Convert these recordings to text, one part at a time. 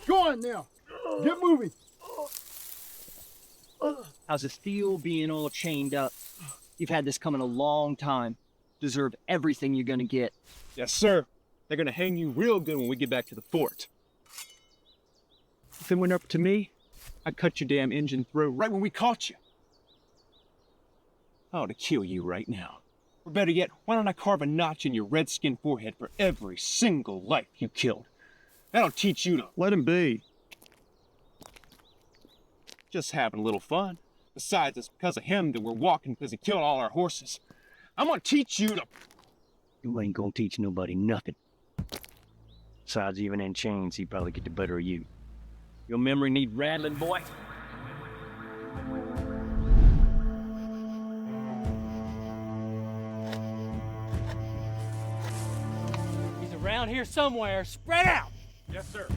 Go on now. Get moving. How's it feel being all chained up? You've had this coming a long time. Deserve everything you're gonna get. Yes, sir. They're gonna hang you real good when we get back to the fort. If it went up to me, I'd cut your damn engine through right when we caught you. I ought to kill you right now. Or better yet, why don't I carve a notch in your red-skinned forehead for every single life you killed? That'll teach you to... Let him be. Just having a little fun. Besides, it's because of him that we're walking because he killed all our horses. I'm gonna teach you to... You ain't gonna teach nobody nothing. Besides, even in chains, he'd probably get the better of you. Your memory need rattling, boy? He's around here somewhere. Spread out! Yes, sir.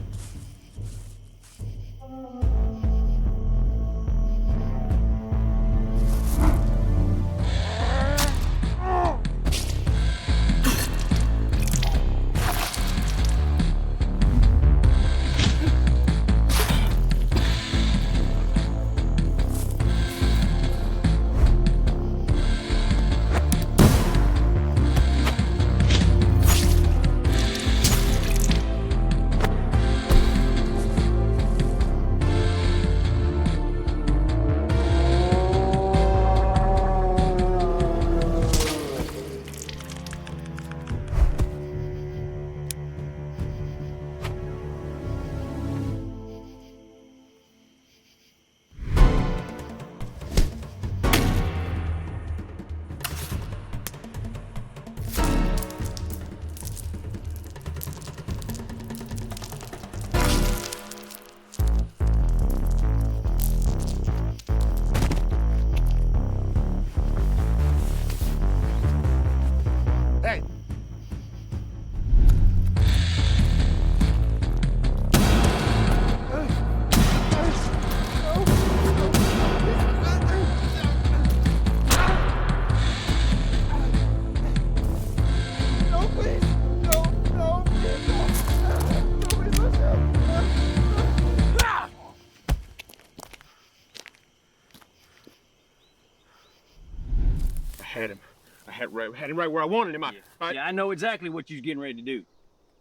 Had him right where I wanted him. Yeah, I know exactly what you're getting ready to do.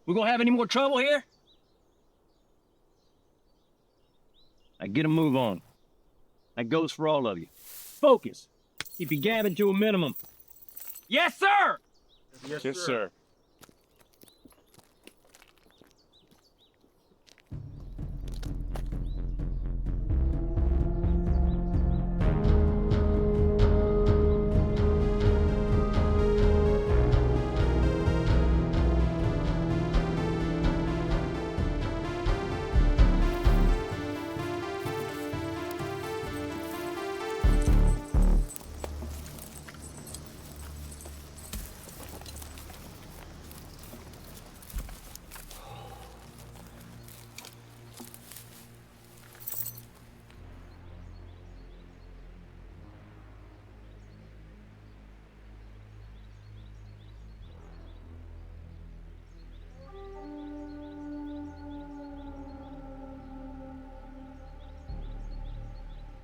We gonna have any more trouble here? Now get a move on. That goes for all of you. Focus. Keep your gabbing to a minimum. Yes, sir! Yes, sir.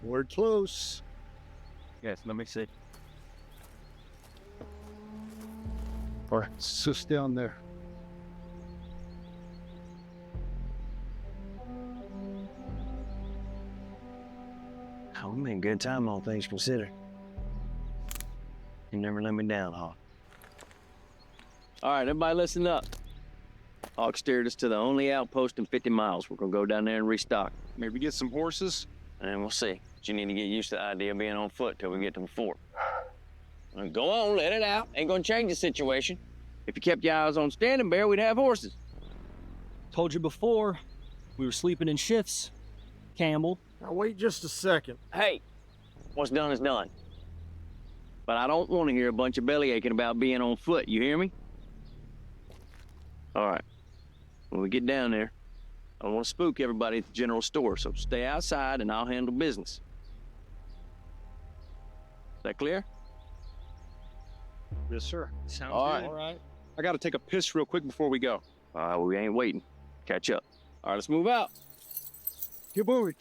We're close. Yes, let me see. All right, it's just down there. Oh, we made good time, all things considered. You never let me down, Hawk. All right, everybody listen up. Hawk steered us to the only outpost in 50 miles. We're gonna go down there and restock. Maybe get some horses? And then we'll see. But you need to get used to the idea of being on foot till we get to the fort. Now go on, let it out. Ain't gonna change the situation. If you kept your eyes on Standing Bear, we'd have horses. Told you before, we were sleeping in shifts. Campbell. Now wait just a second. Hey, what's done is done. But I don't want to hear a bunch of belly aching about being on foot, you hear me? All right, when we get down there, I don't want to spook everybody at the general store, so stay outside and I'll handle business. Is that clear? Yes, sir. Sounds All good. right. All right. I gotta take a piss real quick before we go. We ain't waiting. Catch up. All right, let's move out. Get moving.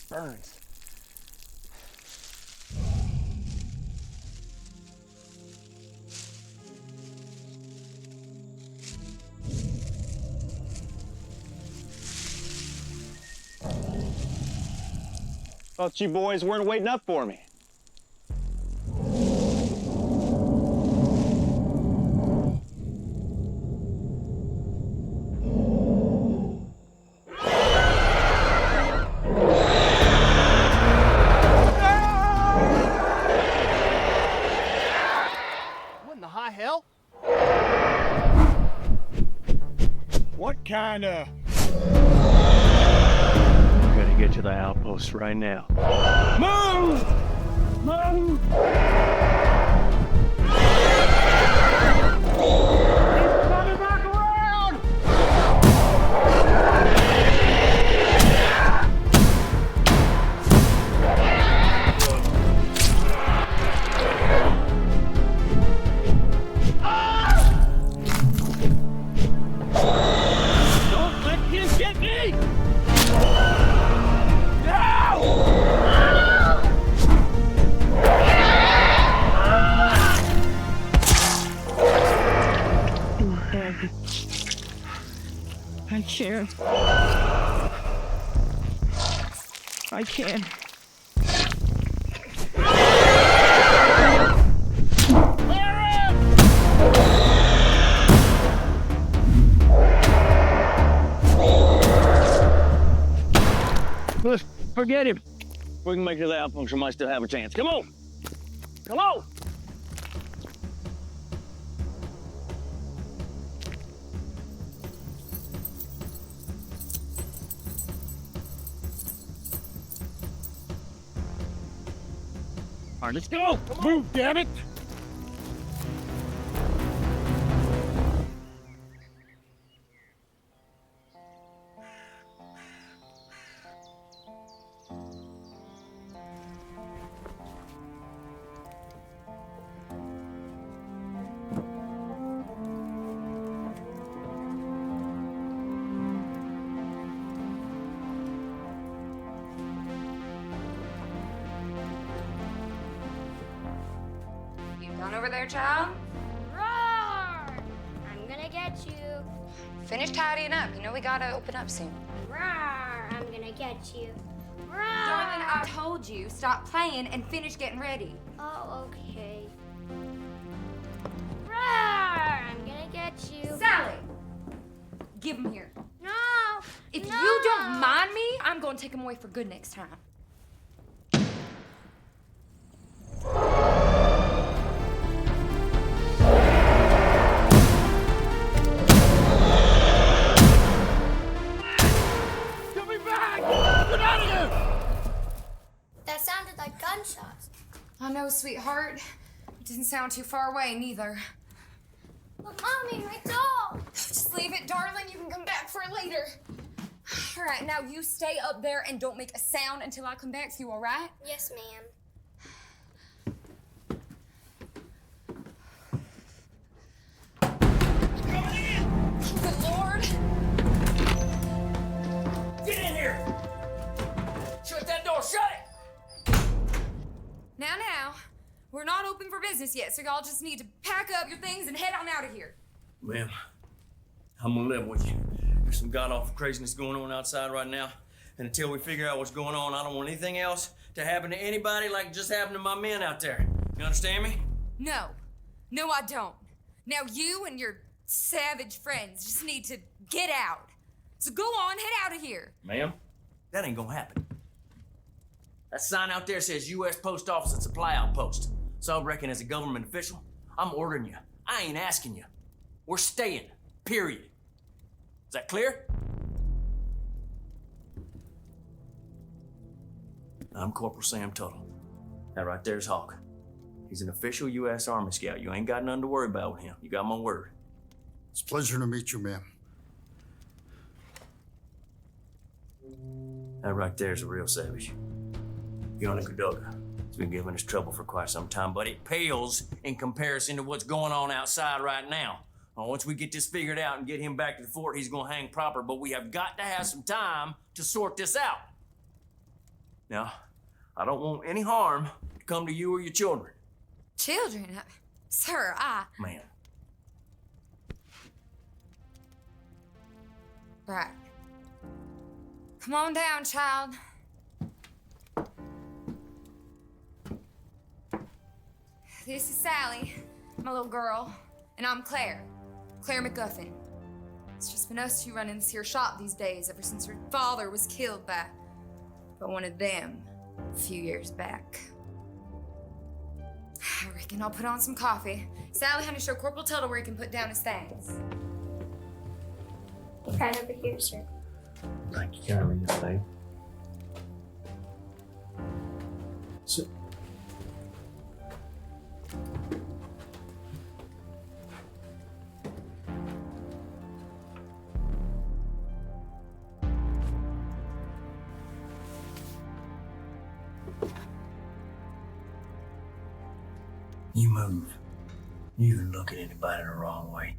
Burns. Thought you boys weren't waiting up for me. What in the high hell? What kind of... Gotta get to the outpost right now. Move! Move! He's coming back around! Don't let him get me! I can't. I can't. Forget him. We can make it to the outpost. We might still have a chance. Come on. Come on. All right, let's go. Move, damn it! Down over there, child? Roar! I'm gonna get you. Finish tidying up. You know we gotta open up soon. Roar! I'm gonna get you. Roar! Darling, I told you, stop playing and finish getting ready. Oh, okay. Roar! I'm gonna get you. Sally! Give him here. No! If no. you don't mind me, I'm gonna take him away for good next time. That sounded like gunshots. I know, sweetheart. It didn't sound too far away, neither. Look, Mommy, my doll! Just leave it, darling. You can come back for it later. All right, now you stay up there and don't make a sound until I come back for you, all right? Yes, ma'am. Good Lord. Get in here! Shut that door, shut it! Now, we're not open for business yet, so y'all just need to pack up your things and head on out of here. Ma'am, I'm gonna live with you. There's some god-awful craziness going on outside right now. And until we figure out what's going on, I don't want anything else to happen to anybody like it just happened to my men out there. You understand me? No, I don't. Now you and your savage friends just need to get out. So go on, head out of here. Ma'am, that ain't gonna happen. That sign out there says U.S. Post Office and Supply Outpost. So I reckon as a government official, I'm ordering you. I ain't asking you. We're staying, period. Is that clear? I'm Corporal Sam Tuttle. That right there's Hawk. He's an official U.S. Army Scout. You ain't got nothing to worry about with him. You got my word. It's a pleasure to meet you, ma'am. That right there is a real savage. Yona Kudoga. He's been giving us trouble for quite some time, but it pales in comparison to what's going on outside right now. Once we get this figured out and get him back to the fort, he's gonna hang proper, but we have got to have some time to sort this out. Now, I don't want any harm to come to you or your children. Children? Sir, Ma'am. Right. Come on down, child. This is Sally, my little girl, and I'm Claire McGuffin. It's just been us two running this here shop these days ever since her father was killed by one of them a few years back. I reckon I'll put on some coffee. Sally, honey, show Corporal Tuttle where he can put down his things. Right over here, sir. Thank you, kindly, Miss Leiba. So, You move. You can look at anybody the wrong way.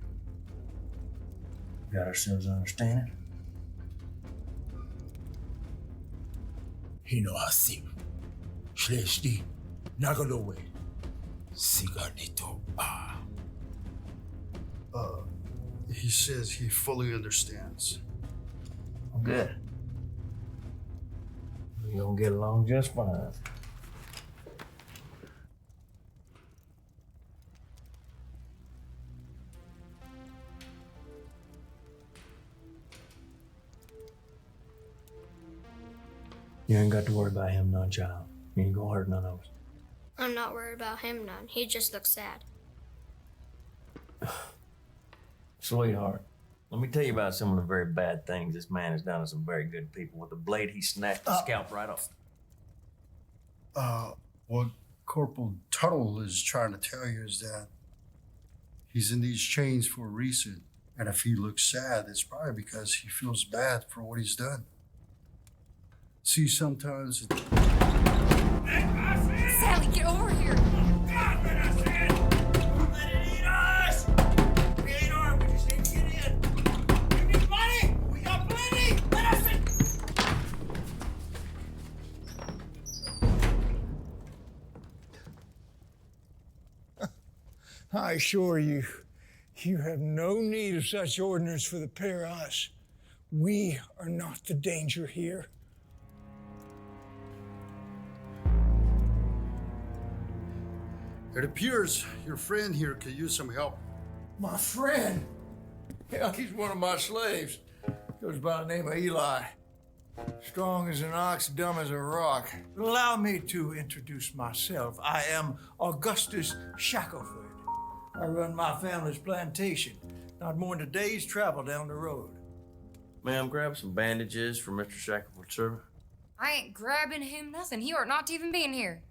Got ourselves understanding? Hinohasim. Shleshti. Nagalowe. Sigarnito. He says he fully understands. Oh, good. We're gonna get along just fine. You ain't got to worry about him none, child. He ain't gonna hurt none of us. I'm not worried about him none. He just looks sad. Sweetheart, let me tell you about some of the very bad things this man has done to some very good people. With a blade, he snatched the scalp right off. What Corporal Tuttle is trying to tell you is that he's in these chains for a reason. And if he looks sad, it's probably because he feels bad for what he's done. See, sometimes... Sally, get over here! God, let us in! Let it eat us! We ain't armed, we just need to get in. You need money? We got plenty! Let us in! I assure you, you have no need of such ordinance for the pair of us. We are not the danger here. It appears your friend here could use some help. My friend? Yeah, he's one of my slaves. Goes by the name of Eli. Strong as an ox, dumb as a rock. Allow me to introduce myself. I am Augustus Shackelford. I run my family's plantation, not more than a day's travel down the road. Ma'am, grab some bandages for Mr. Shackelford, sir. I ain't grabbing him nothing. He ought not to even be in here.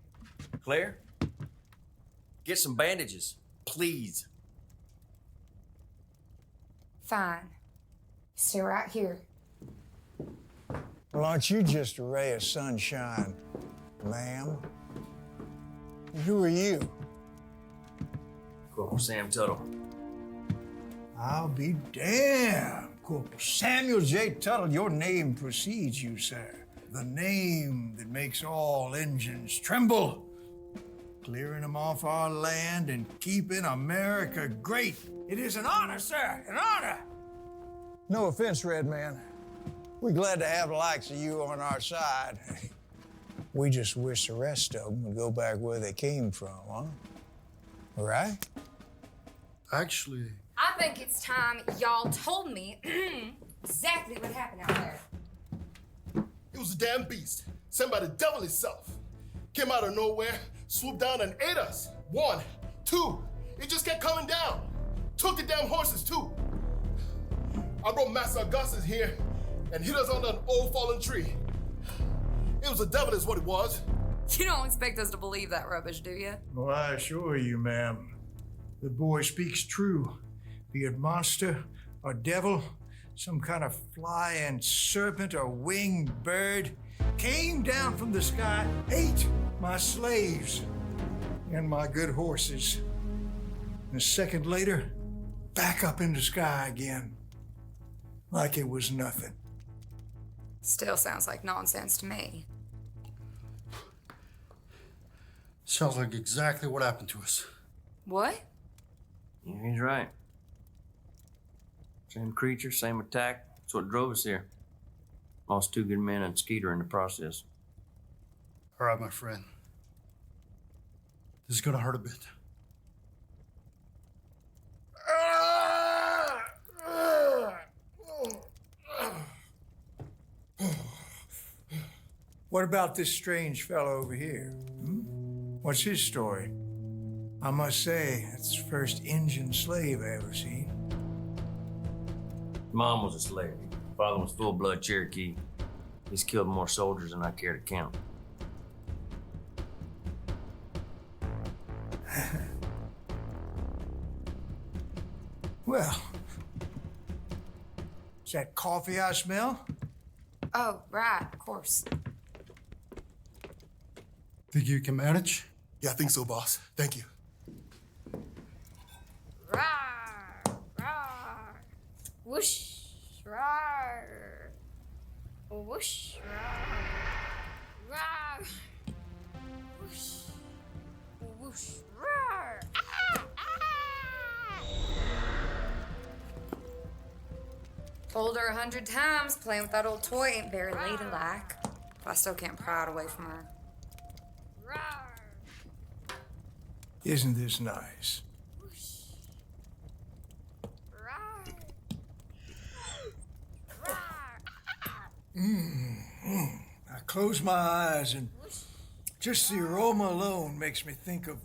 Claire, get some bandages, please. Fine. Stay right here. Well, aren't you just a ray of sunshine, ma'am? Who are you? Corporal Sam Tuttle. I'll be damned, Corporal Samuel J. Tuttle. Your name precedes you, sir. The name that makes all engines tremble. Clearing them off our land and keeping America great. It is an honor, sir, an honor. No offense, Red Man. We're glad to have the likes of you on our side. We just wish the rest of them would go back where they came from, huh? All right? Actually... I think it's time y'all told me exactly what happened out there. It was a damn beast, sent by the devil himself. Came out of nowhere, swooped down and ate us. 1, 2, it just kept coming down. Took the damn horses too. I brought Master Augustus here and hid us under an old fallen tree. It was the devil is what it was. You don't expect us to believe that rubbish, do you? Well, I assure you, ma'am, the boy speaks true. Be it monster or devil, some kind of flying serpent or winged bird, came down from the sky, ate my slaves and my good horses. And a second later, back up in the sky again, like it was nothing. Still sounds like nonsense to me. Sounds like exactly what happened to us. What? Yeah, he's right. Same creature, same attack. That's what drove us here. Lost 2 good men and Skeeter in the process. All right, my friend. This is gonna hurt a bit. What about this strange fellow over here? What's his story? I must say, that's the first Injun slave I ever seen. Mom was a slave. Father was full-blood Cherokee. He's killed more soldiers than I care to count. Well, is that coffee I smell? Oh, right, of course. Think you can manage? Yeah, I think so, boss. Thank you. Rawr, rawr. Whoosh, rawr. Whoosh, rawr. Rawr. Whoosh, whoosh, rawr. Ah, ah. Told her 100 times playing with that old toy ain't very ladylike. But I still can't pry it away from her. Rawr. Isn't this nice? Whoosh. Rawr. Rawr. I close my eyes and just the aroma alone makes me think of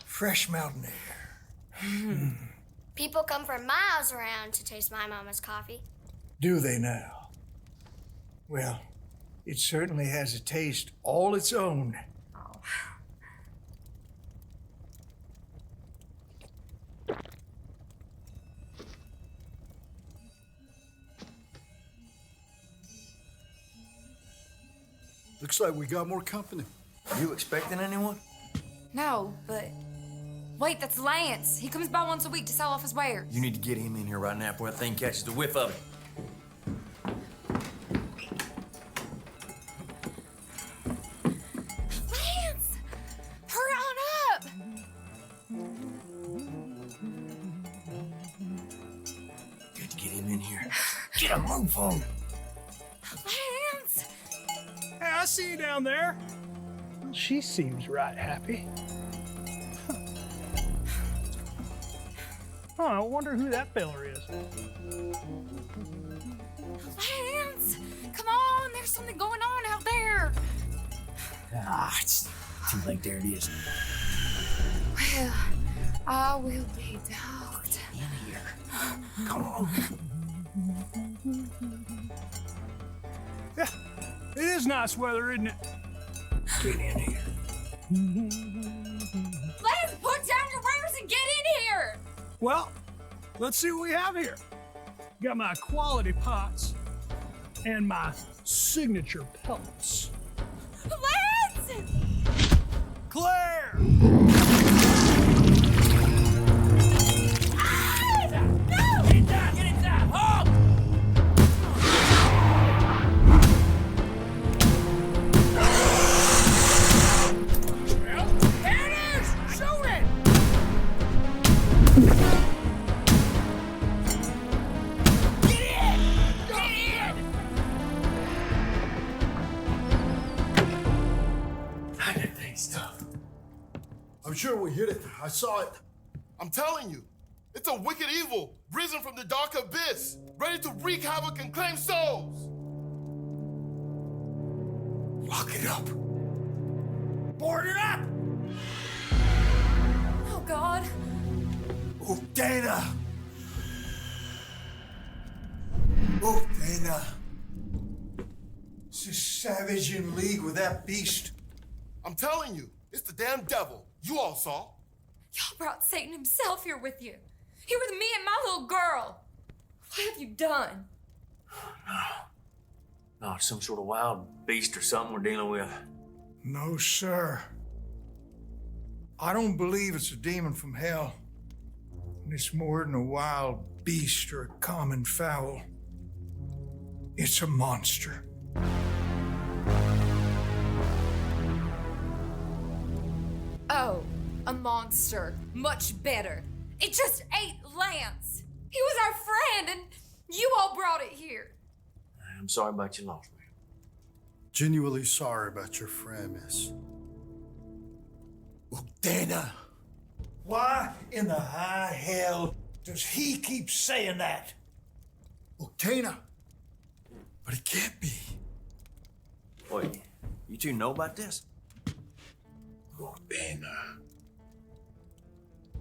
fresh mountain air. People come from miles around to taste my mama's coffee. Do they now? Well, it certainly has a taste all its own. Oh. Looks like we got more company. You expecting anyone? No, but... Wait, that's Lance. He comes by once a week to sell off his wares. You need to get him in here right now before that thing catches the whiff of it. Lance! Hurry on up! Good to get him in here. Get a move on. Lance! Hey, I see you down there. She seems right happy. Huh, I wonder who that feller is. Lance! Come on, there's something going on out there. Ah, it's too late. There it is. Well, I will be dogged. In here. Come on. Yeah, it is nice weather, isn't it? Get in here. Lance, put down your wares and get in here! Well, let's see what we have here. Got my quality pots and my signature pellets. Lance! Claire! I'm sure we hit it. I saw it. I'm telling you, it's a wicked evil risen from the dark abyss, ready to wreak havoc and claim souls. Lock it up. Board it up! Oh, God. Oh, Dana! Oh, Dana. This is savage in league with that beast. I'm telling you, it's the damn devil. You all saw. Y'all brought Satan himself here with you. Here with me and my little girl. What have you done? No, it's some sort of wild beast or something we're dealing with. No, sir. I don't believe it's a demon from hell. It's more than a wild beast or a common fowl. It's a monster. Oh, a monster. Much better. It just ate Lance. He was our friend, and you all brought it here. I'm sorry about your loss, man. Genuinely sorry about your friend, miss. Dana, why in the high hell does he keep saying that? Octana. But it can't be. Wait, you two know about this? Dana.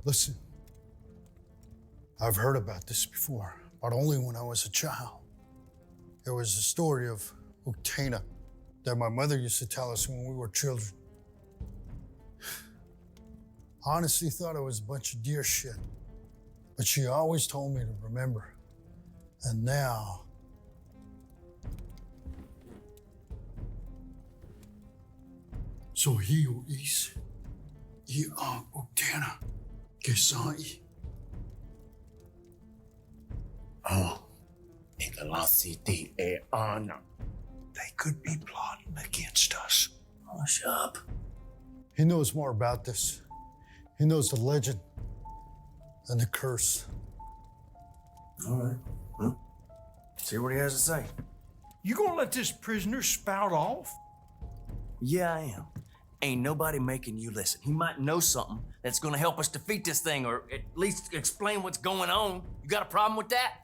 Listen. I've heard about this before, but only when I was a child. There was a story of Octana that my mother used to tell us when we were children. I honestly thought it was a bunch of deer shit, but she always told me to remember. And now, so he is Octana Kesai. Oh, Nicolasi e Anna. They could be plotting against us. Hush up. He knows more about this. He knows the legend and the curse. All right. Well, see what he has to say. You gonna let this prisoner spout off? Yeah, I am. Ain't nobody making you listen. He might know something that's gonna help us defeat this thing, or at least explain what's going on. You got a problem with that?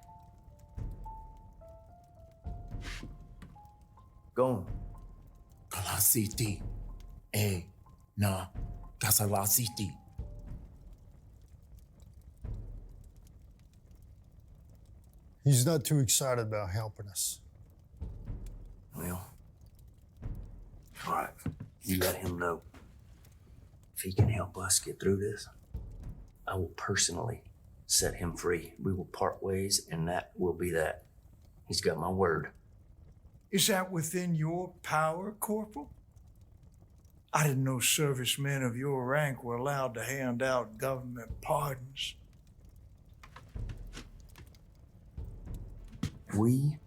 Go on. Kalasiti e na Kasalasiti. He's not too excited about helping us. Well, all right. You let him know. If he can help us get through this, I will personally set him free. We will part ways, and that will be that. He's got my word. Is that within your power, Corporal? I didn't know servicemen of your rank were allowed to hand out government pardons. We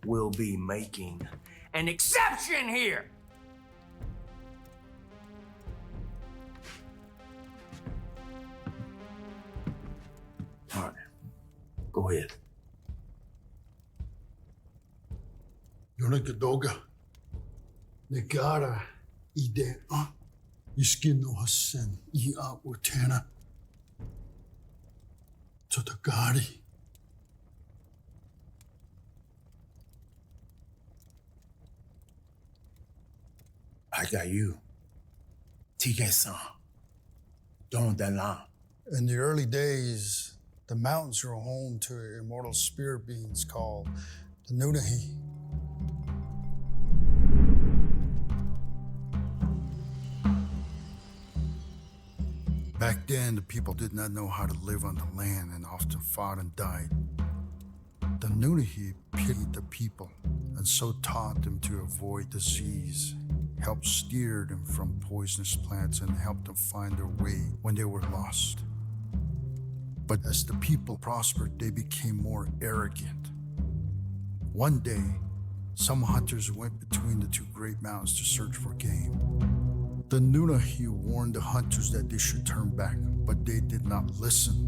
will be making an exception here. All right, go ahead. Yonakadoga, Negara, Ide, Iskino Hasen, Ia Urtana, Totagari. I got you. TK-san. Don Dalan. In the early days, the mountains were home to immortal spirit beings called the Nunahi. Back then, the people did not know how to live on the land and often fought and died. The Nunahi pitied the people and so taught them to avoid disease, helped steer them from poisonous plants, and helped them find their way when they were lost. But as the people prospered, they became more arrogant. One day, some hunters went between the two great mountains to search for game. The Nunahi warned the hunters that they should turn back, but they did not listen.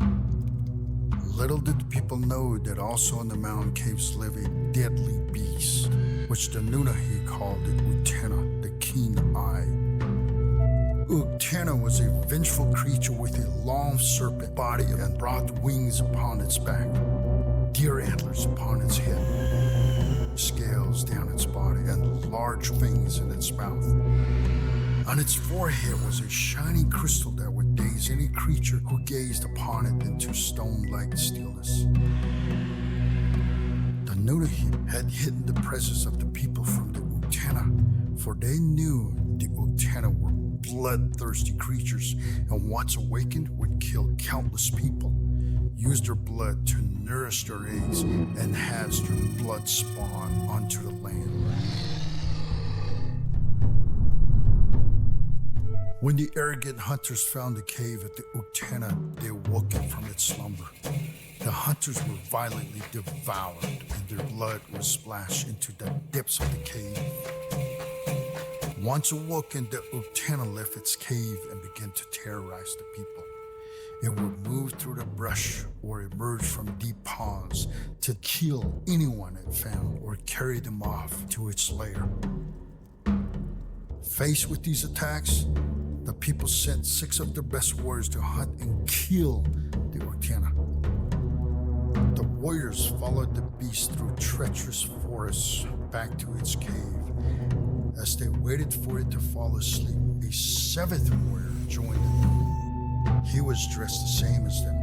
Little did the people know that also in the mountain caves lived a deadly beast, which the Nunahi called it Utena, the keen eye. Utena was a vengeful creature with a long serpent body and broad wings upon its back, deer antlers upon its head, scales down its body, and large fangs in its mouth. On its forehead was a shining crystal that would daze any creature who gazed upon it into stone-like stillness. The Nunahi had hidden the presence of the people from the Utena, for they knew the Utena were bloodthirsty creatures, and once awakened would kill countless people, use their blood to nourish their eggs and hatch their blood spawn onto the land. When the arrogant hunters found the cave at the Uktena, they awoke it from its slumber. The hunters were violently devoured, and their blood was splashed into the depths of the cave. Once awoken, the Uktena left its cave and began to terrorize the people. It would move through the brush or emerge from deep ponds to kill anyone it found or carry them off to its lair. Faced with these attacks, the people sent 6 of their best warriors to hunt and kill the Uktena. The warriors followed the beast through treacherous forests back to its cave. As they waited for it to fall asleep, a 7th warrior joined them. He was dressed the same as them,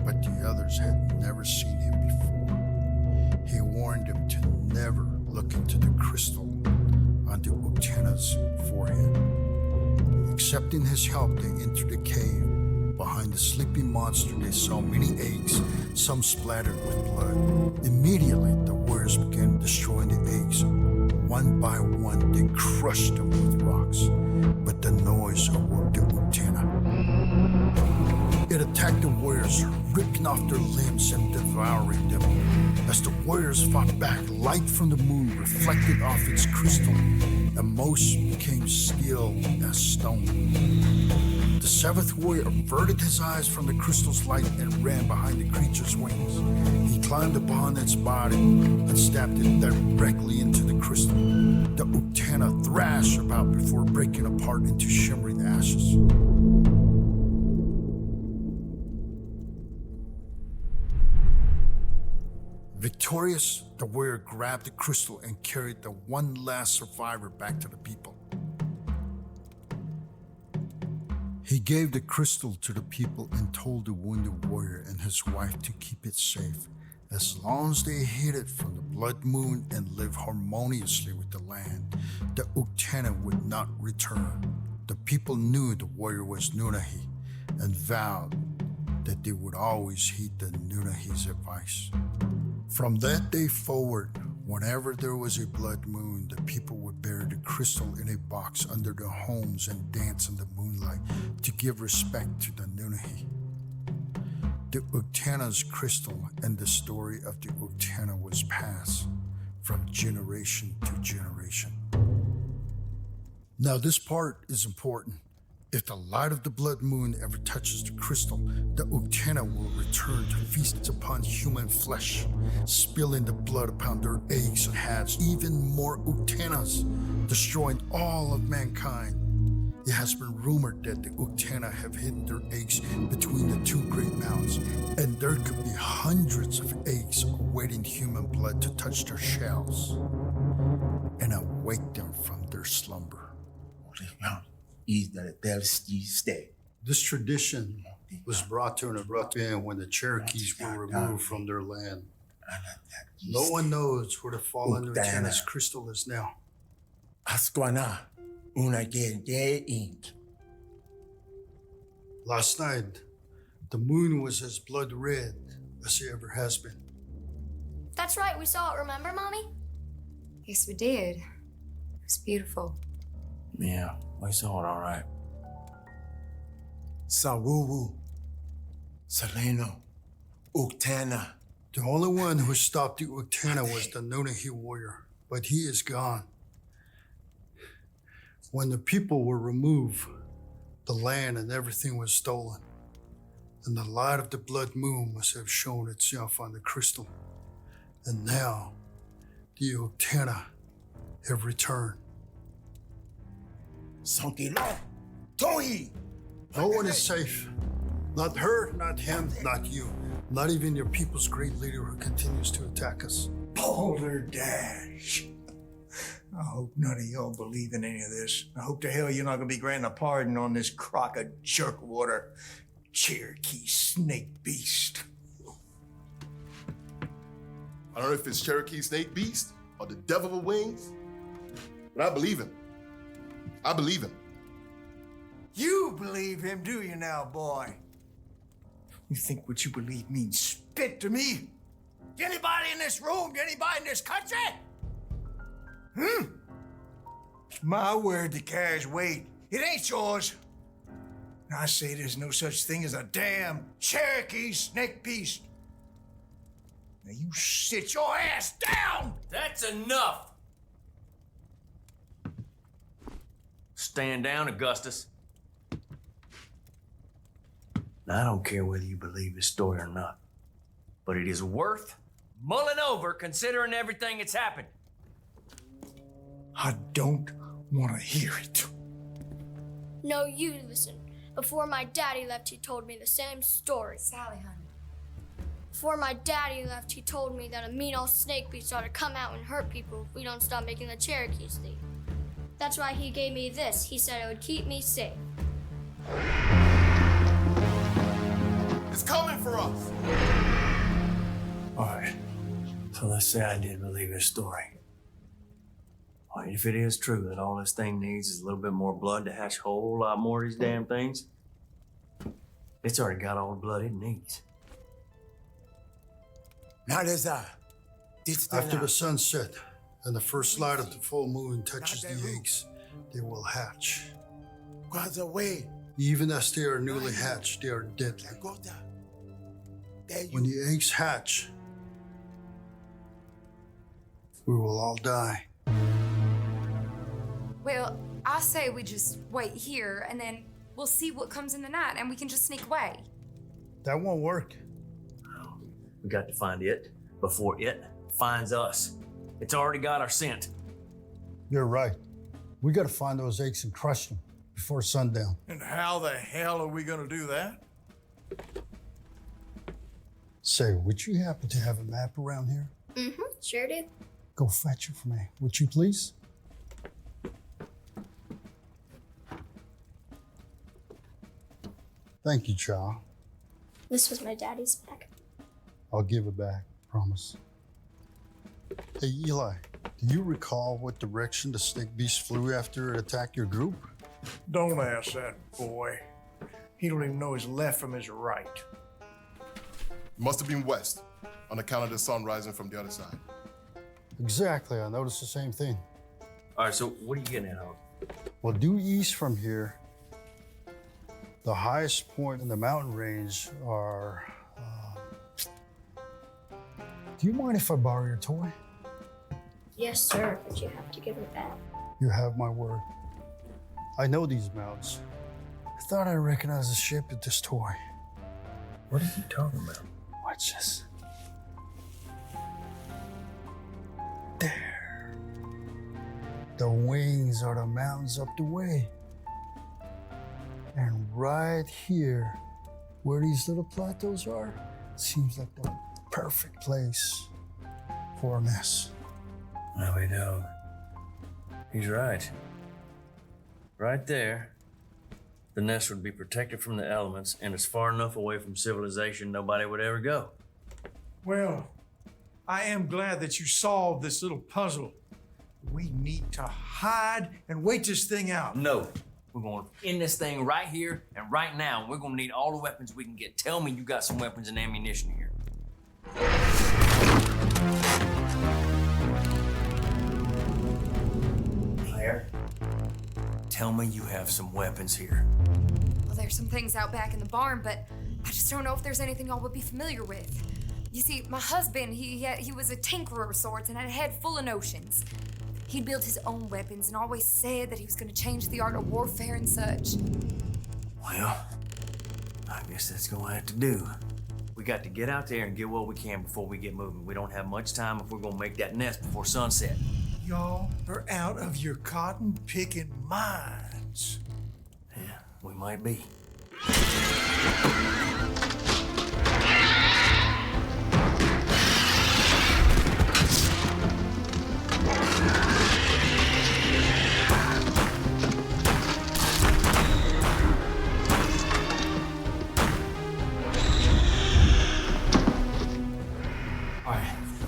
but the others had never seen him before. He warned them to never look into the crystal on the Uktena's forehead. Accepting his help, they entered the cave. Behind the sleeping monster, they saw many eggs, some splattered with blood. Immediately, the warriors began destroying the eggs. One by one, they crushed them with rocks, but the noise awoke the Uktena. It attacked the warriors, ripping off their limbs and devouring them. As the warriors fought back, light from the moon reflected off its crystal, and most became still as stone. The 7th warrior averted his eyes from the crystal's light and ran behind the creature's wings. He climbed upon its body and stabbed it directly into the crystal. The Uktena thrashed about before breaking apart into shimmering ashes. Victorious, the warrior grabbed the crystal and carried the one last survivor back to the people. He gave the crystal to the people and told the wounded warrior and his wife to keep it safe, as long as they hid it from the blood moon and lived harmoniously with the land. The Uktena would not return. The people knew the warrior was Nunahi and vowed that they would always heed the Nunahi's advice. From that day forward, whenever there was a blood moon, the people would bury the crystal in a box under their homes and dance in the moonlight to give respect to the Nunahi. The Uktena's crystal and the story of the Uktena was passed from generation to generation. Now this part is important. If the light of the blood moon ever touches the crystal, the Uktena will return to feast upon human flesh, spilling the blood upon their eggs and hatch even more Uktenas, destroying all of mankind. It has been rumored that the Uktena have hidden their eggs between the 2 great mountains, and there could be hundreds of eggs awaiting human blood to touch their shells and awake them from their slumber. Is the bloodthirsty stay. This tradition was brought to an abrupt end when the Cherokees were removed from their land. No one knows where the fallen Uktena's crystal is now. Asquana, una de ink. Last night, the moon was as blood red as it ever has been. That's right, we saw it, remember, Mommy? Yes, we did. It was beautiful. Yeah, we saw it all right. Sawuwu, Saleno, Uktena. The only one who stopped the Uktena was the Nunahi warrior, but he is gone. When the people were removed, the land and everything was stolen, and the light of the blood moon must have shown itself on the crystal. And now, the Uktena have returned. Sankilo, Tohi. No one is safe. Not her, not him, not you. Not even your people's great leader who continues to attack us. Boulder Dash. I hope none of y'all believe in any of this. I hope to hell you're not gonna be granting a pardon on this crock of jerkwater Cherokee snake beast. I don't know if it's Cherokee Snake Beast or the Devil with Wings, but I believe him. I believe him. You believe him, do you now, boy? You think what you believe means spit to me? Anybody in this room? Anybody in this country? It's my word that carries weight. It ain't yours. And I say there's no such thing as a damn Cherokee snake beast. Now you sit your ass down! That's enough! Stand down, Augustus. Now, I don't care whether you believe this story or not, but it is worth mulling over considering everything that's happened. I don't want to hear it. No, you listen. Before my daddy left, he told me the same story. Sally, honey. Before my daddy left, he told me that a mean old snake beast ought to come out and hurt people if we don't stop making the Cherokees leave. That's why he gave me this. He said it would keep me safe. It's coming for us. All right, so let's say I did believe his story. All right, if it is true that all this thing needs is a little bit more blood to hatch a whole lot more of these damn things, it's already got all the blood it needs. After the sunset and the first light of the full moon touches the eggs, they will hatch. Even as they are newly hatched, they are deadly. When the eggs hatch, we will all die. Well, I say we just wait here and then we'll see what comes in the night and we can just sneak away. That won't work. We got to find it before it finds us. It's already got our scent. You're right. We gotta find those eggs and crush them before sundown. And how the hell are we gonna do that? Say, would you happen to have a map around here? Mm-hmm, sure do. Go fetch it for me, would you please? Thank you, child. This was my daddy's bag. I'll give it back, promise. Hey, Eli, do you recall what direction the snake beast flew after it attacked your group? Don't ask that boy. He don't even know his left from his right. Must have been west, on account of the sun rising from the other side. Exactly, I noticed the same thing. All right, so what are you getting at, Hog? Well, due east from here, the highest point in the mountain range are... Do you mind if I borrow your toy? Yes, sir, but you have to give it back. You have my word. I know these mountains. I thought I recognized the shape of this toy. What are you talking about? Watch this. There. The wings are the mountains up the way. And right here, where these little plateaus are, seems like the perfect place for a nest. No, we don't. He's right. Right there, the nest would be protected from the elements and it's far enough away from civilization nobody would ever go. Well, I am glad that you solved this little puzzle. We need to hide and wait this thing out. No, we're going to end this thing right here and right now. We're going to need all the weapons we can get. Tell me you got some weapons and ammunition here. Claire, tell me you have some weapons here. Well, there's some things out back in the barn, but I just don't know if there's anything y'all would be familiar with. You see, my husband, he was a tinkerer of sorts and had a head full of notions. He'd built his own weapons and always said that he was going to change the art of warfare and such. Well, I guess that's going to have to do. We got to get out there and get what we can before we get moving. We don't have much time if we're going to make that nest before sunset. Y'all are out of your cotton-picking minds. Yeah, we might be.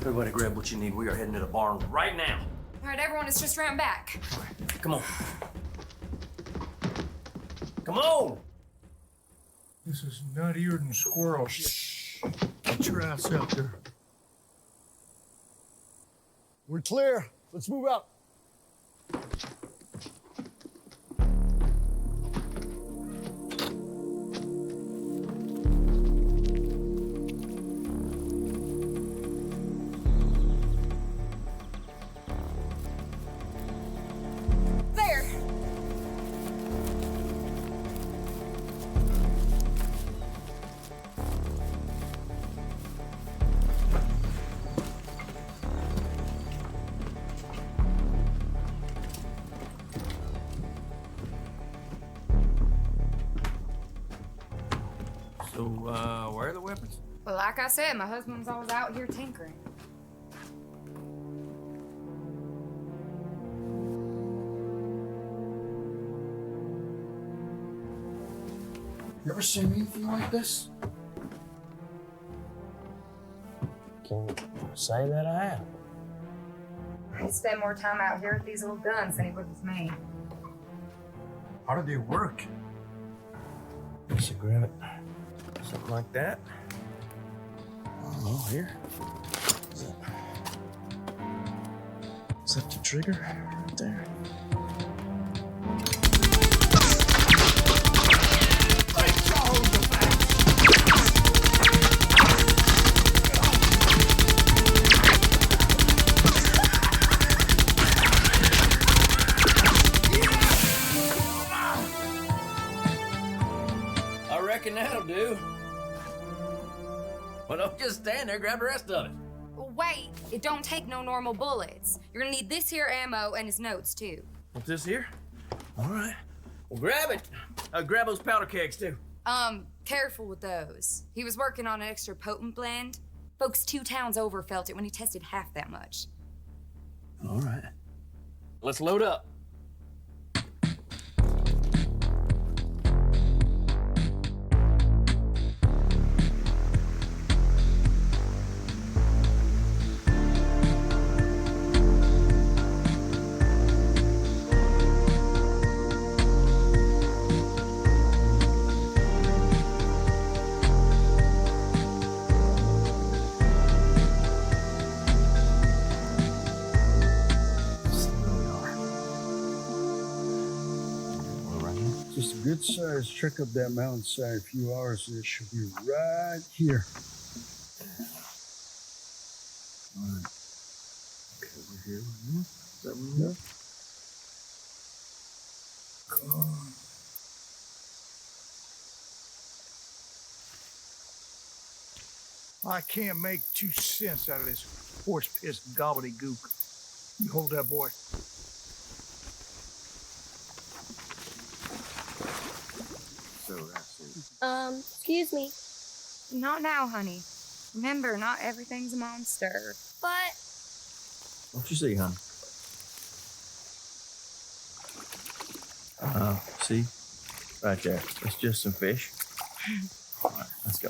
Everybody grab what you need. We are heading to the barn right now. All right, everyone is just round back. All right, come on. Come on! This is nuttier than squirrel shit. Get your ass out there. We're clear. Let's move out. There! So, where are the weapons? Well, like I said, my husband was always out here tinkering. You ever seen anything like this? Can you say that I have? He spent more time out here with these little guns than he would with me. How do they work? Just grab it. Something like that. Oh, here. Is that the trigger? Right there. I reckon that'll do. Well, don't just stand there, grab the rest of it. Wait, it don't take no normal bullets. You're gonna need this here ammo and his notes too. What's this here? All right. Well, grab it. Grab those powder kegs, too. Careful with those. He was working on an extra potent blend. Folks 2 towns over felt it when he tested half that much. All right. Let's load up. Just a good size trek up that mountainside. A few hours, it should be right here. All right. Okay, over here. Is that one here? I can't make 2 cents out of this horse piss gobbledygook. You hold that, boy. So that's it. Excuse me, Not now, honey. Remember, not everything's a monster. but What you see, hon? See? Right there. It's just some fish. All right, let's go.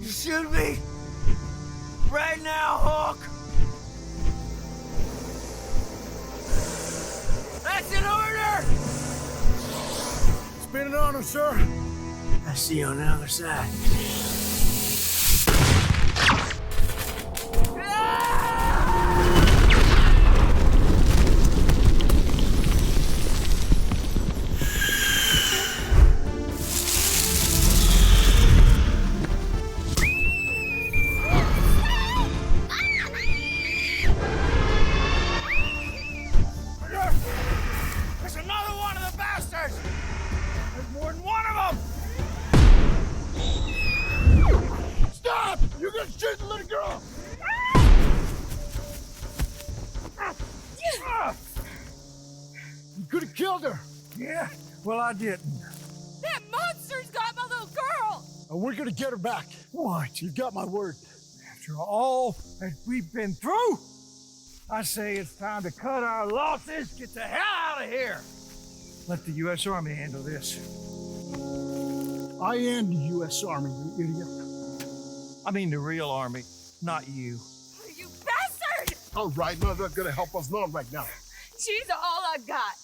Shoot me! Right now, Hawk! That's an order! Spin it on him, sir. I see you on the other side. You could have killed her. Yeah, well, I didn't. That monster's got my little girl! And we're gonna get her back. What? You got my word. After all that we've been through, I say it's time to cut our losses, get the hell out of here. Let the U.S. Army handle this. I am the U.S. Army, you idiot. I mean the real army, not you. You bastard! All right, none of that's gonna help us none right now. She's all I got.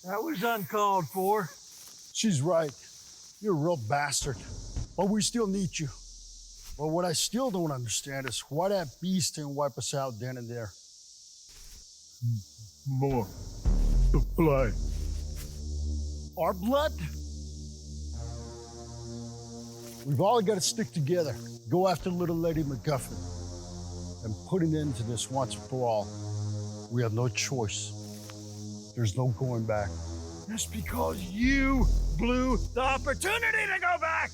That was uncalled for. She's right. You're a real bastard. But we still need you. But what I still don't understand is why that beast didn't wipe us out then and there. More. The blood. Our blood? We've all got to stick together. Go after little Lady MacGuffin and put an end to this once and for all. We have no choice. There's no going back. That's because you blew the opportunity to go back.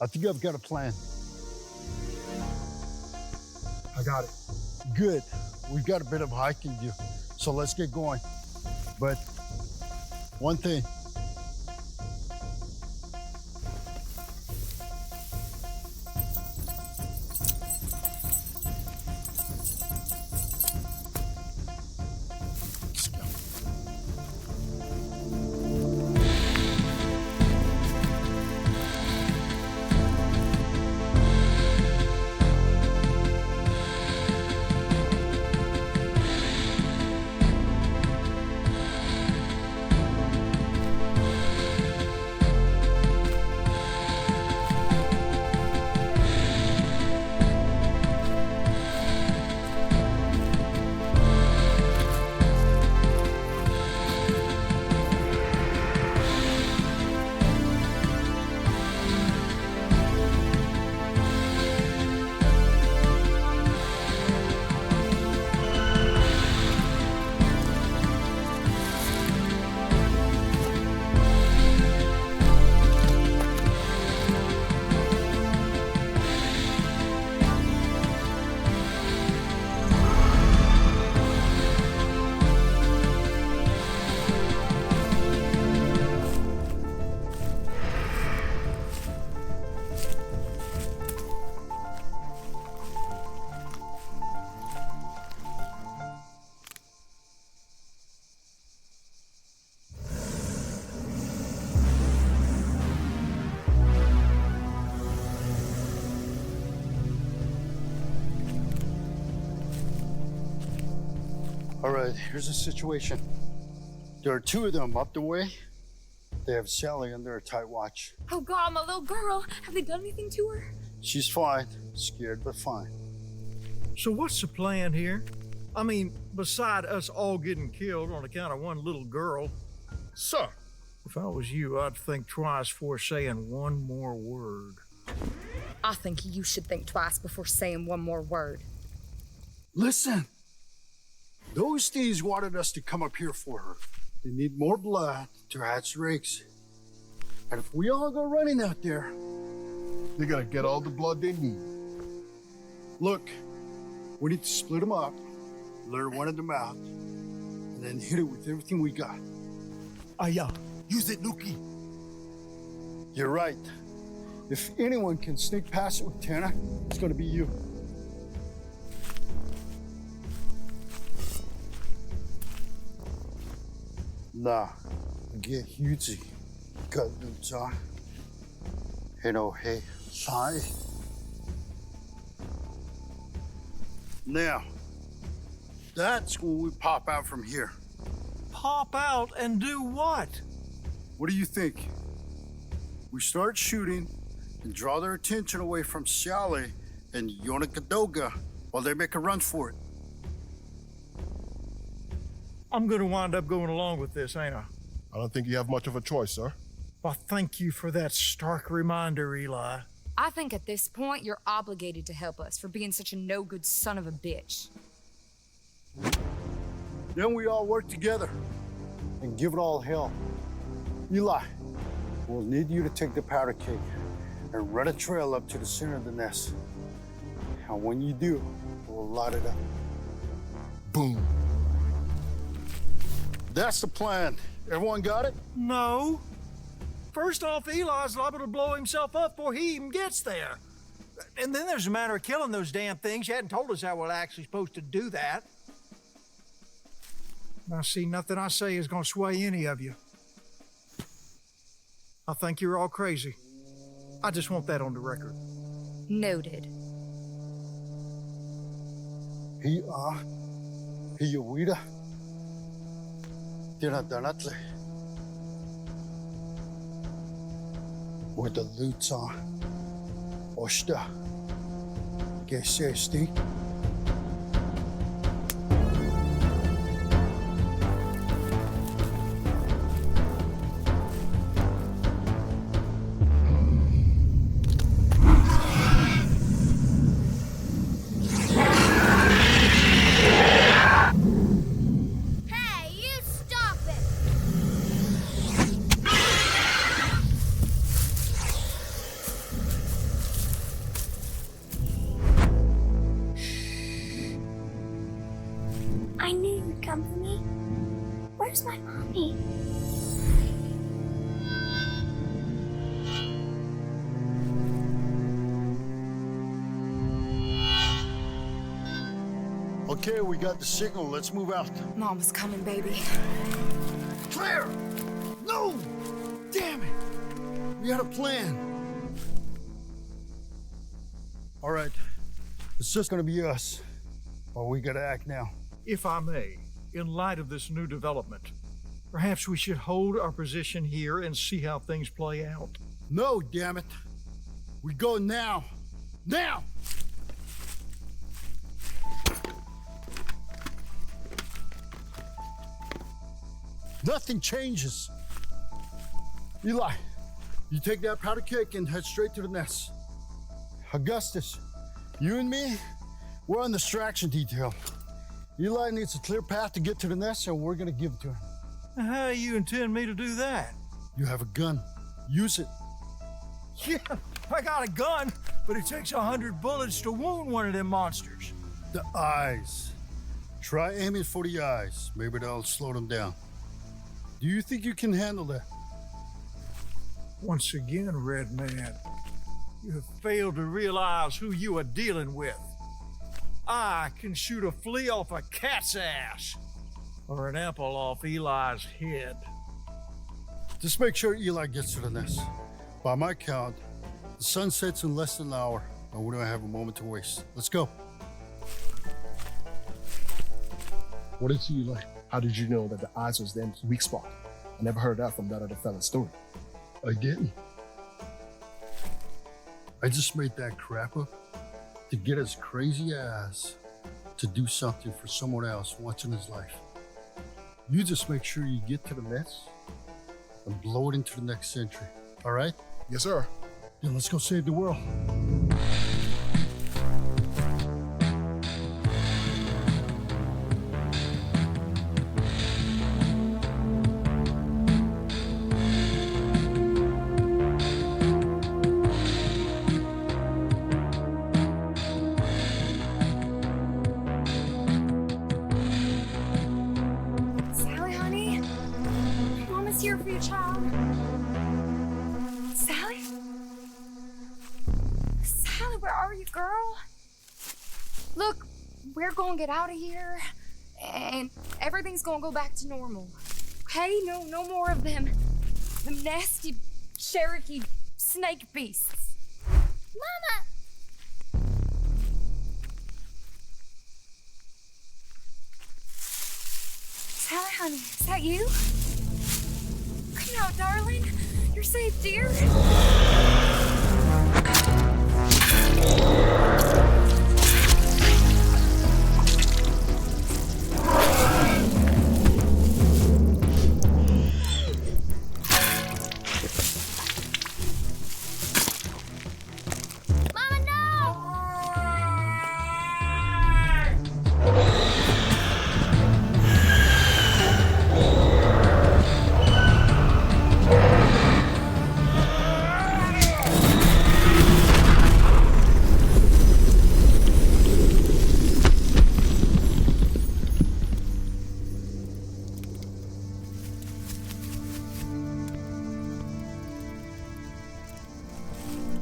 I think I've got a plan. I got it. Good. We've got a bit of hiking to do, so let's get going. But one thing. All right, here's the situation. There are two of them up the way. They have Sally under a tight watch. Oh God, my little girl. Have they done anything to her? She's fine. Scared, but fine. So what's the plan here? I mean, beside us all getting killed on account of one little girl. Sir. If I was you, I'd think twice before saying one more word. I think you should think twice before saying one more word. Listen. Those thieves wanted us to come up here for her. They need more blood to hatch their eggs. And if we all go running out there, they're gonna get all the blood they need. Look, we need to split them up, lure one of them out, and then hit it with everything we got. Yeah. Use it, Nuki. You're right. If anyone can sneak past it with Tana, it's gonna be you. Nah, get huge. Got boots on. Hey, hi. Now, that's when we pop out from here. Pop out and do what? What do you think? We start shooting and draw their attention away from Sally and Yonakadoga while they make a run for it. I'm gonna wind up going along with this, ain't I? I don't think you have much of a choice, sir. Well, thank you for that stark reminder, Eli. I think at this point, you're obligated to help us for being such a no-good son of a bitch. Then we all work together and give it all hell. Eli, we'll need you to take the powder keg and run a trail up to the center of the nest. And when you do, we'll light it up. Boom. That's the plan. Everyone got it? No. First off, Eli's liable to blow himself up before he even gets there. And then there's a matter of killing those damn things. You hadn't told us how we're actually supposed to do that. Now, see, nothing I say is going to sway any of you. I think you're all crazy. I just want that on the record. Noted. Hiawida. Dinadanatle. With the loots on. Oshta. Gesesti. I knew you'd come for me. Where's my mommy? Okay, we got the signal. Let's move out. Mama's coming, baby. Claire! No! Damn it! We had a plan. All right, it's just gonna be us. But we gotta act now. If I may, in light of this new development, perhaps we should hold our position here and see how things play out. No, damn it. We go now. Now! Nothing changes. Eli, you take that powder cake and head straight to the nest. Augustus, you and me, we're on the distraction detail. Eli needs a clear path to get to the nest, and we're gonna give it to him. How do you intend me to do that? You have a gun. Use it. Yeah, I got a gun, but it takes 100 bullets to wound one of them monsters. The eyes. Try aiming for the eyes. Maybe that'll slow them down. Do you think you can handle that? Once again, Red Man, you have failed to realize who you are dealing with. I can shoot a flea off a cat's ass, or an apple off Eli's head. Just make sure Eli gets to the nest. By my count, the sun sets in less than an hour, and we don't have a moment to waste. Let's go. What is Eli? How did you know that the eyes was Dan's weak spot? I never heard that from that other fella's story. I didn't. I just made that crap up to get his crazy ass to do something for someone else once in his life. You just make sure you get to the nest and blow it into the next century, all right? Yes, sir. Then let's go save the world. Sally, honey? Mama's here for you, child. Sally? Sally, where are you, girl? Look, we're gonna get out of here, and everything's gonna go back to normal. Okay? No more of them nasty Cherokee snake beasts. Mama! Sally, honey, is that you? Come out, darling. You're safe, dear. Mama, no!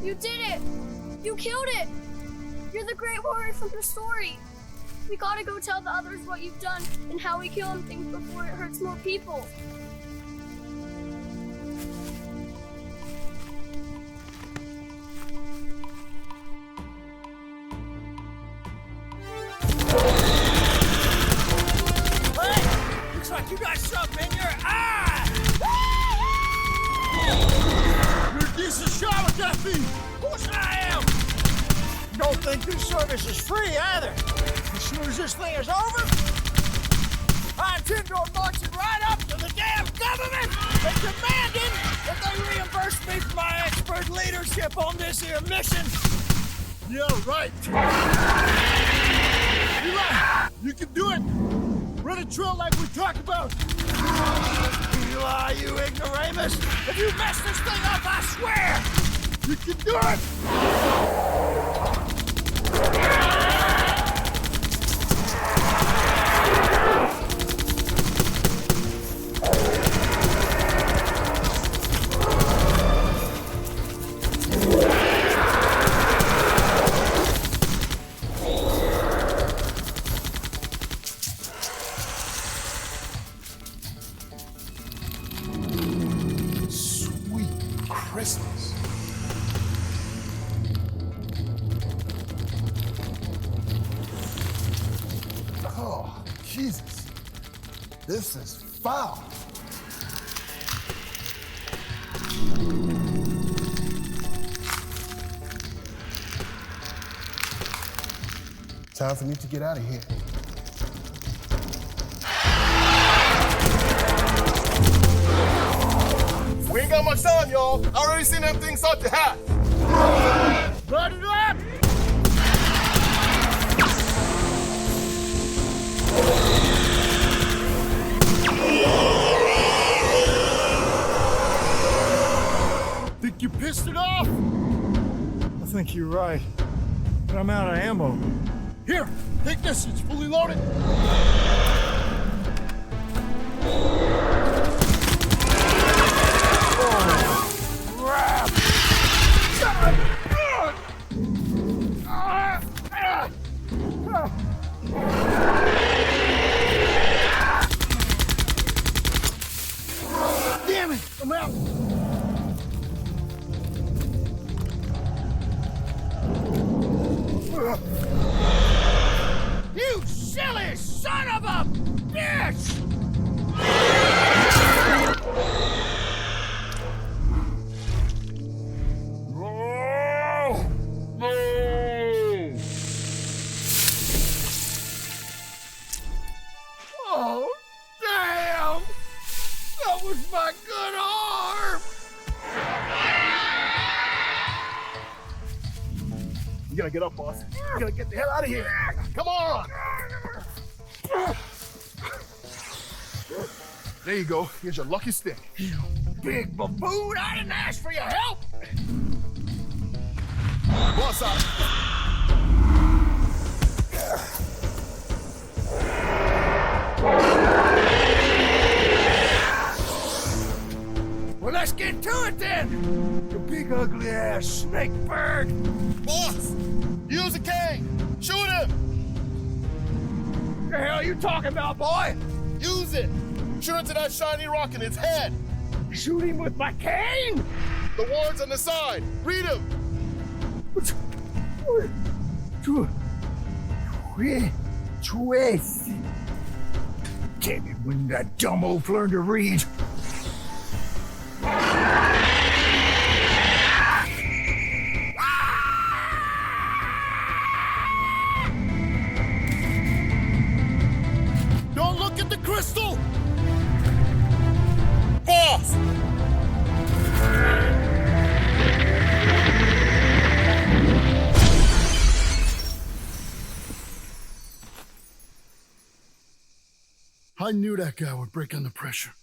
You did it! You killed it! You're the great warrior from the story. We gotta go tell the others what you've done and how we kill things before it hurts more people. Hey! Looks like you got something in your eye! You're a decent shot with that thing! Of course I am! Don't think this service is free either. As soon as this thing is over, I intend on marching right up to the damn government and demanding that they reimburse me for my expert leadership on this here mission. Yeah, right. Eli, you can do it. Run a trail like we talked about. Eli, you ignoramus! If you mess this thing up, I swear! You can do it! Sweet Christmas. Oh, Jesus. This is foul. Time for me to get out of here. We ain't got much time, y'all. I already seen them things start to hatch. Run it up! Think you pissed it off? I think you're right, but I'm out of ammo. Here, take this. It's fully loaded. Damn it! I'm out! You silly son of a bitch! Oh, damn! That was my good arm! You gotta get up, boss. You gotta get the hell out of here. Come on! There you go. Here's your lucky stick. Big baboon, I didn't ask for your help! Boss out. Well, let's get to it then! You big ugly ass snake bird! Boss! Use a cane! Shoot him! The hell are you talking about, boy? Use it! Shoot into that shiny rock in its head! Shoot him with my cane? The words on the side! Read them! Twist. Damn it, when that dumb oaf learned to read. Don't look at the crystal! Boss! I knew that guy would break under pressure.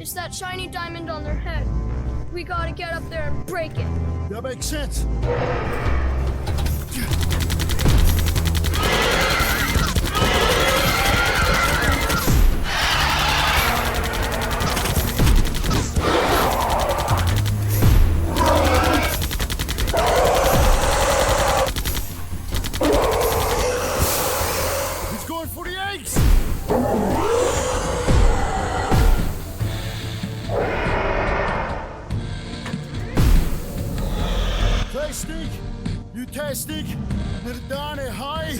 It's that shiny diamond on their head. We gotta get up there and break it. That makes sense. He's going for the eggs! Plastic, you tastic, little Donnie, hi.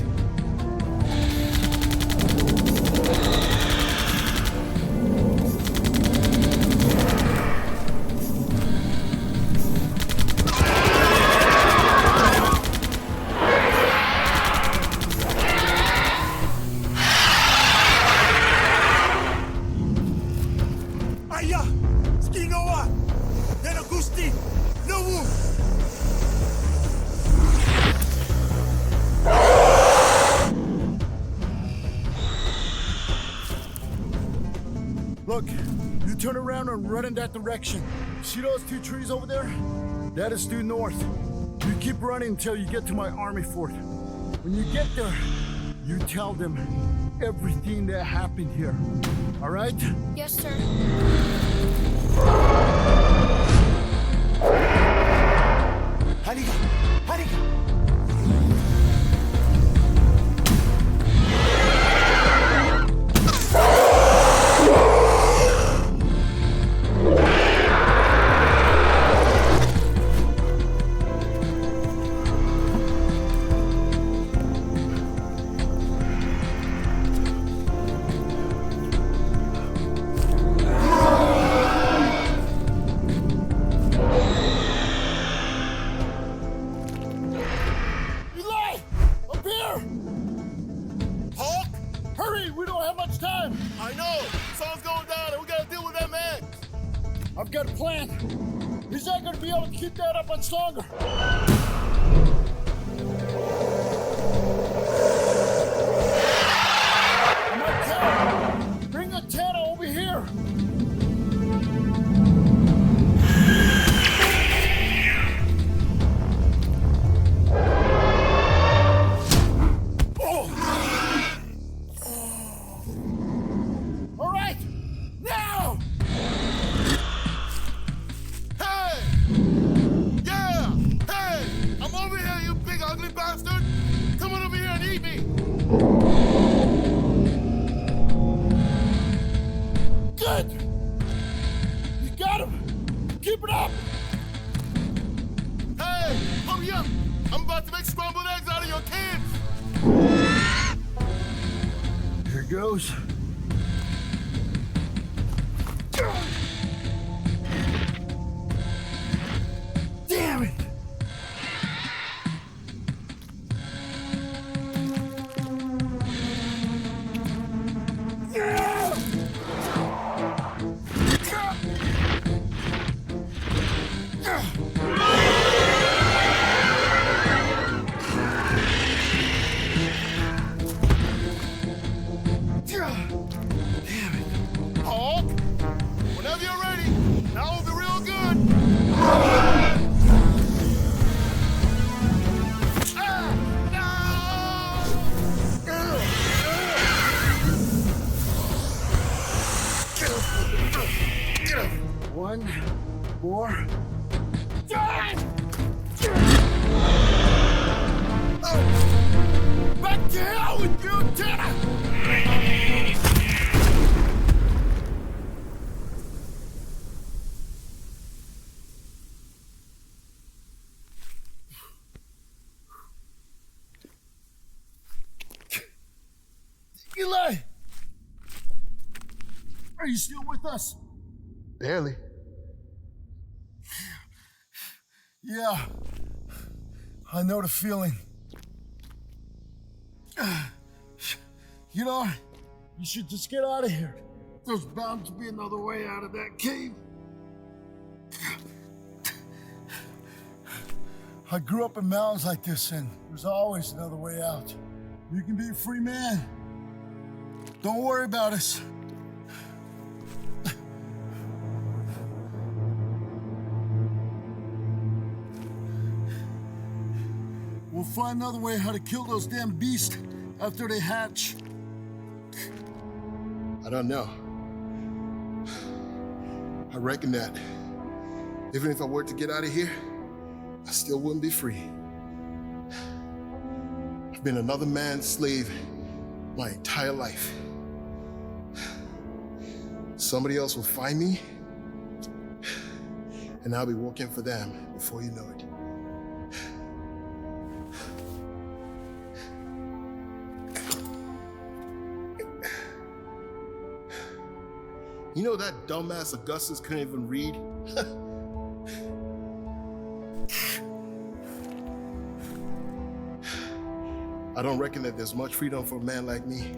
Aya, skinoa, then Augusti, no. Look, you turn around and run in that direction. See those two trees over there? That is due north. You keep running until you get to my army fort. When you get there, you tell them everything that happened here. All right? Yes, sir. Hariga, hariga. Eli! Up here! Hawk? Hurry! We don't have much time! I know. Sun's going down and we gotta deal with that man. I've got a plan. He's not gonna be able to keep that up much longer. My cat! Bring the Tana over here! All right! Now! Hey! Yeah! Hey! I'm over here, you big ugly bastard! Come on over here and eat me! Good! You got him! Keep it up! Hey! Hurry up! I'm about to make scrambled eggs out of your kids! Here goes. Damn it! Hawk! Whenever you're ready, now will be real good! One more. Back to hell with you, Tanner! Eli! Are you still with us? Barely. Yeah. I know the feeling. You know, you should just get out of here. There's bound to be another way out of that cave. I grew up in mountains like this, and there's always another way out. You can be a free man. Don't worry about us. We'll find another way how to kill those damn beasts after they hatch. I don't know. I reckon that even if I were to get out of here, I still wouldn't be free. I've been another man's slave my entire life. Somebody else will find me, and I'll be working for them before you know it. You know that dumbass Augustus couldn't even read? I don't reckon that there's much freedom for a man like me.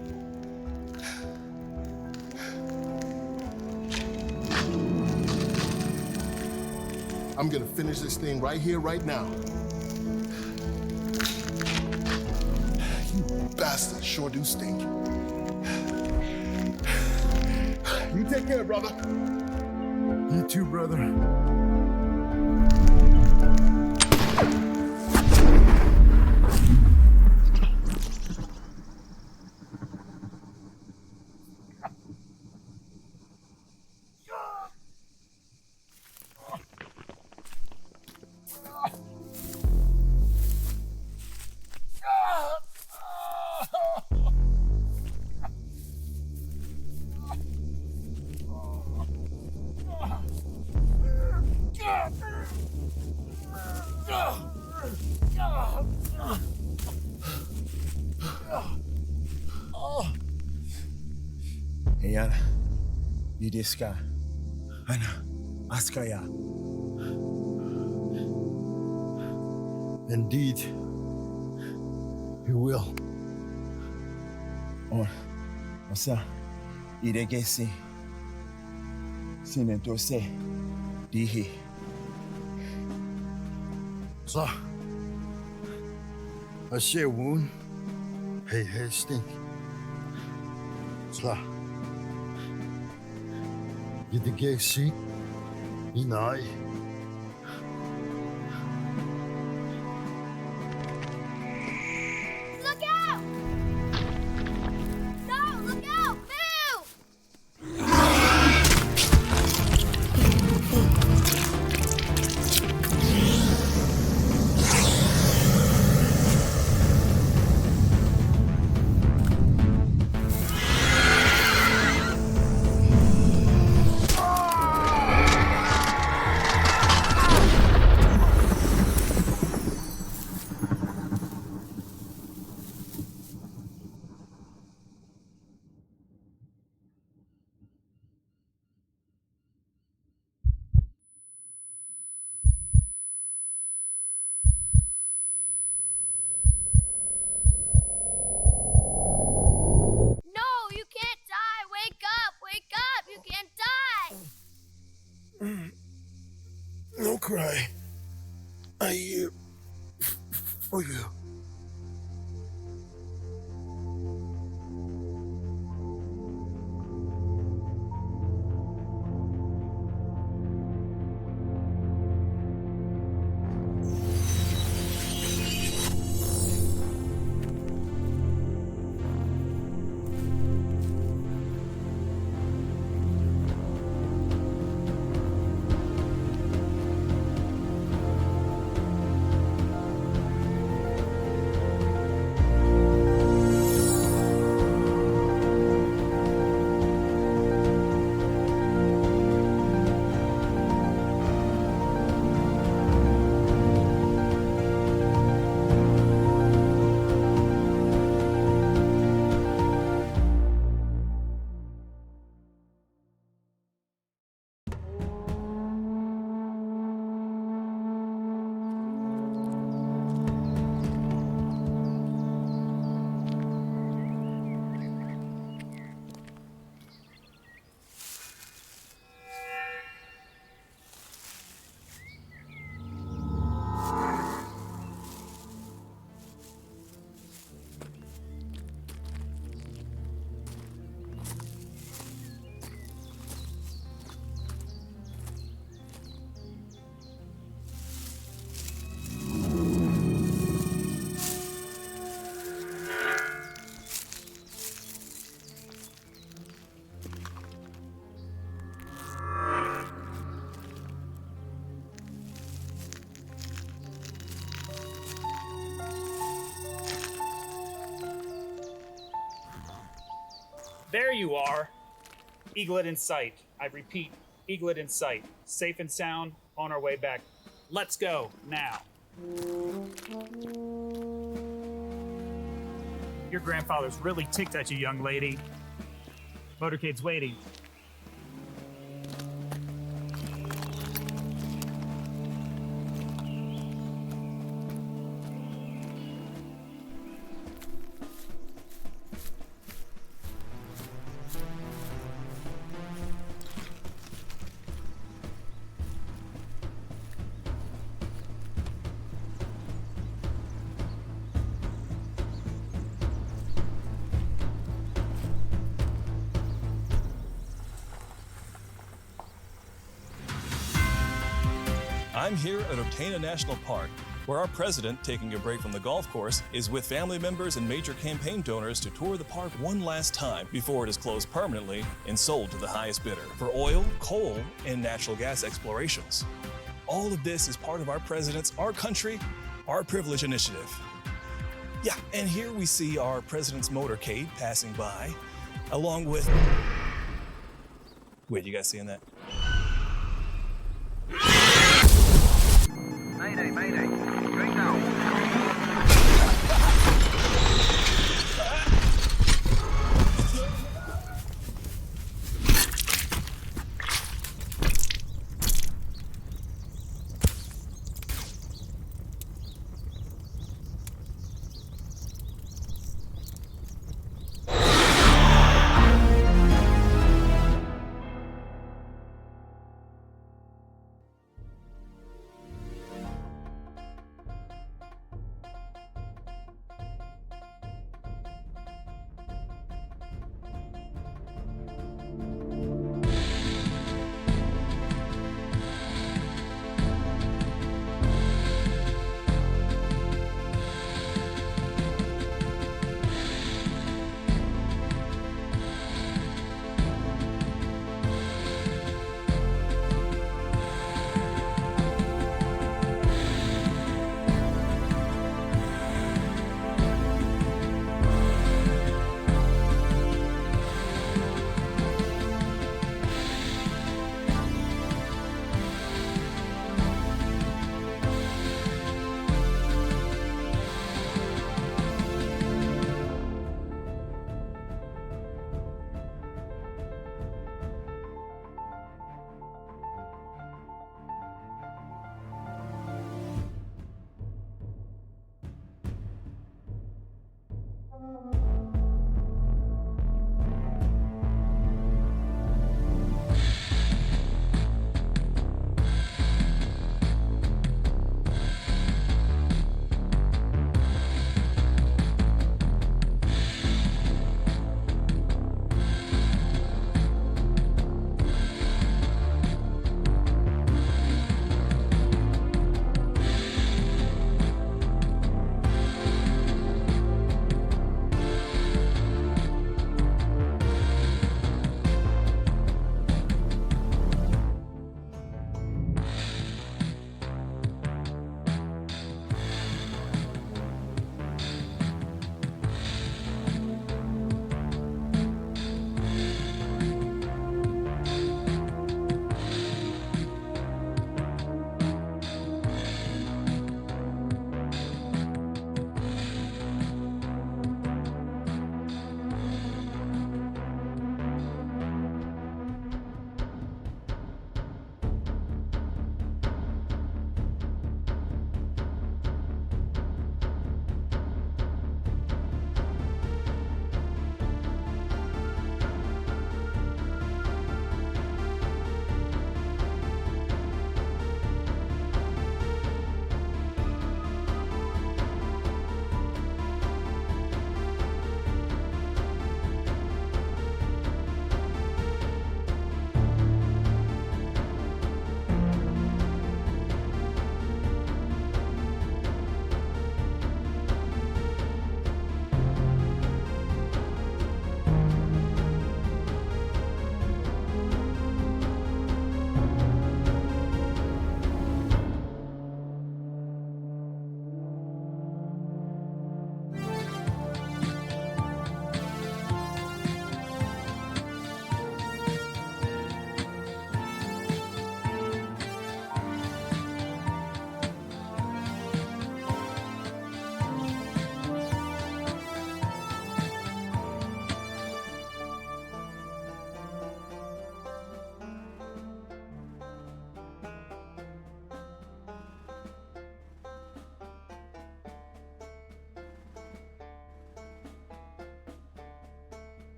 I'm gonna finish this thing right here, right now. You bastards sure do stink. You take care, brother. You too, brother. Eyana, Yudiska, Ana, Askaya. Indeed, you will. Osa, Idegesi, Sinetose, Dihi. So, I see a wound. Hey, stink. So, Idegesi, Inai. Look out! No, look out! Move! No, you can't die! Wake up! Wake up! You can't die! No cry. I here for you. There you are. Eaglet in sight. I repeat, eaglet in sight. Safe and sound, on our way back. Let's go, now. Your grandfather's really ticked at you, young lady. Motorcade's waiting. I'm here at Rotan National Park, where our president, taking a break from the golf course, is with family members and major campaign donors to tour the park one last time before it is closed permanently and sold to the highest bidder for oil, coal, and natural gas explorations. All of this is part of our president's Our Country, Our Privilege initiative. Yeah, and here we see our president's motorcade passing by, along with... Wait, you guys seeing that? Mayday, mayday.